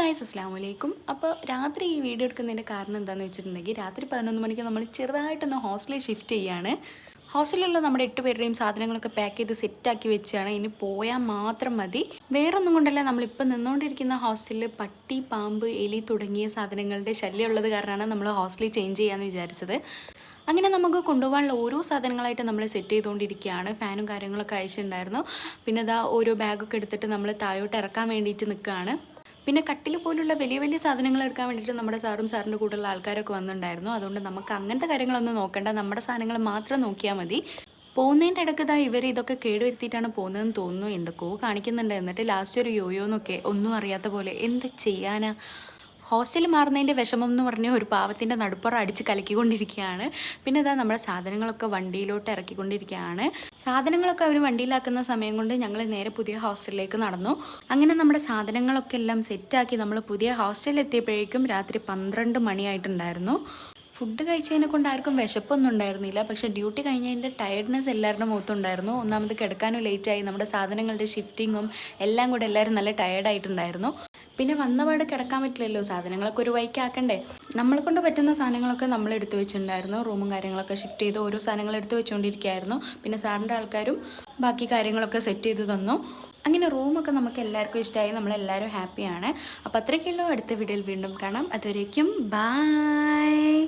Guys അസ്സലാമലൈക്കും. അപ്പോൾ രാത്രി ഈ വീഡിയോ എടുക്കുന്നതിൻ്റെ കാരണം എന്താണെന്ന് വെച്ചിട്ടുണ്ടെങ്കിൽ രാത്രി 11 മണിക്ക് നമ്മൾ ചെറുതായിട്ടൊന്ന് ഹോസ്റ്റലിൽ ഷിഫ്റ്റ് ചെയ്യാണ്. ഹോസ്റ്റലിലുള്ള നമ്മുടെ 8 പേരുടെയും സാധനങ്ങളൊക്കെ പാക്ക് ചെയ്ത് സെറ്റാക്കി വെച്ചാണ്. ഇനി പോയാൽ മാത്രം മതി. വേറൊന്നും കൊണ്ടല്ല, നമ്മളിപ്പോൾ നിന്നുകൊണ്ടിരിക്കുന്ന ഹോസ്റ്റലിൽ പട്ടി, പാമ്പ്, എലി തുടങ്ങിയ സാധനങ്ങളുടെ ശല്യം ഉള്ളത് കാരണമാണ് നമ്മൾ ഹോസ്റ്റലിൽ ചേഞ്ച് ചെയ്യാമെന്ന് വിചാരിച്ചത്. അങ്ങനെ നമുക്ക് കൊണ്ടുപോകാനുള്ള ഓരോ സാധനങ്ങളായിട്ട് നമ്മൾ സെറ്റ് ചെയ്തുകൊണ്ടിരിക്കുകയാണ്. ഫാനും കാര്യങ്ങളൊക്കെ അയച്ചിട്ടുണ്ടായിരുന്നു. പിന്നെ ഇതാ ഓരോ ബാഗൊക്കെ എടുത്തിട്ട് നമ്മൾ താഴോട്ട് ഇറക്കാൻ വേണ്ടിയിട്ട് നിൽക്കുകയാണ്. പിന്നെ കട്ടിൽ പോലുള്ള വലിയ വലിയ സാധനങ്ങൾ എടുക്കാൻ വേണ്ടിയിട്ട് നമ്മുടെ സാറിൻ്റെ കൂടെയുള്ള ആൾക്കാരൊക്കെ വന്നിട്ടുണ്ടായിരുന്നു. അതുകൊണ്ട് നമുക്ക് അങ്ങനത്തെ കാര്യങ്ങളൊന്നും നോക്കണ്ട, നമ്മുടെ സാധനങ്ങൾ മാത്രം നോക്കിയാൽ മതി. പോകുന്നതിൻ്റെ ഇടയ്ക്ക് ഇവർ ഇതൊക്കെ കേടുവരുത്തിയിട്ടാണ് പോകുന്നതെന്ന് തോന്നുന്നു. എന്തൊക്കെയോ കാണിക്കുന്നുണ്ട്. എന്നിട്ട് ലാസ്റ്റ് ഒരു യോയോന്നൊക്കെ ഒന്നും അറിയാത്ത പോലെ. എന്ത് ചെയ്യാനാ, ഹോസ്റ്റൽ മാറുന്നതിൻ്റെ വിഷമം എന്ന് പറഞ്ഞാൽ ഒരു പാവത്തിൻ്റെ നടുപ്പുറ അടിച്ച് കലക്കിക്കൊണ്ടിരിക്കുകയാണ്. പിന്നെ ഇതാ നമ്മുടെ സാധനങ്ങളൊക്കെ വണ്ടിയിലോട്ട് ഇറക്കിക്കൊണ്ടിരിക്കുകയാണ്. സാധനങ്ങളൊക്കെ അവർ വണ്ടിയിലാക്കുന്ന സമയം കൊണ്ട് ഞങ്ങൾ നേരെ പുതിയ ഹോസ്റ്റലിലേക്ക് നടന്നു. അങ്ങനെ നമ്മുടെ സാധനങ്ങളൊക്കെ എല്ലാം സെറ്റാക്കി നമ്മൾ പുതിയ ഹോസ്റ്റലിൽ എത്തിയപ്പോഴേക്കും രാത്രി 12 മണിയായിട്ടുണ്ടായിരുന്നു. ഫുഡ് കഴിച്ചതിനെ കൊണ്ട് ആർക്കും വിശപ്പൊന്നും ഉണ്ടായിരുന്നില്ല. പക്ഷേ ഡ്യൂട്ടി കഴിഞ്ഞതിൻ്റെ ടയർഡ്നെസ് എല്ലാവരുടെ മുഖത്തുണ്ടായിരുന്നു. ഒന്നാമത് കിടക്കാനും ലേറ്റായി, നമ്മുടെ സാധനങ്ങളുടെ ഷിഫ്റ്റിങ്ങും എല്ലാം കൂടെ എല്ലാവരും നല്ല ടയർഡായിട്ടുണ്ടായിരുന്നു. പിന്നെ വന്നപാട് കിടക്കാൻ പറ്റില്ലല്ലോ, സാധനങ്ങളൊക്കെ ഒരു വൈക്കാക്കണ്ടേ. നമ്മളെ കൊണ്ട് പറ്റുന്ന സാധനങ്ങളൊക്കെ നമ്മൾ എടുത്തു വെച്ചിട്ടുണ്ടായിരുന്നു. റൂമും കാര്യങ്ങളൊക്കെ ഷിഫ്റ്റ് ചെയ്ത് ഓരോ സാധനങ്ങൾ എടുത്ത് വെച്ചുകൊണ്ടിരിക്കുകയായിരുന്നു. പിന്നെ സാറിൻ്റെ ആൾക്കാരും ബാക്കി കാര്യങ്ങളൊക്കെ സെറ്റ് ചെയ്ത് തന്നു. അങ്ങനെ റൂമൊക്കെ നമുക്ക് എല്ലാവർക്കും ഇഷ്ടമായി, നമ്മളെല്ലാവരും ഹാപ്പിയാണ്. അപ്പോൾ അത്രയൊക്കെയുള്ളൂ. അടുത്ത വീഡിയോയിൽ വീണ്ടും കാണാം. അതുവരേക്കും ബായ്.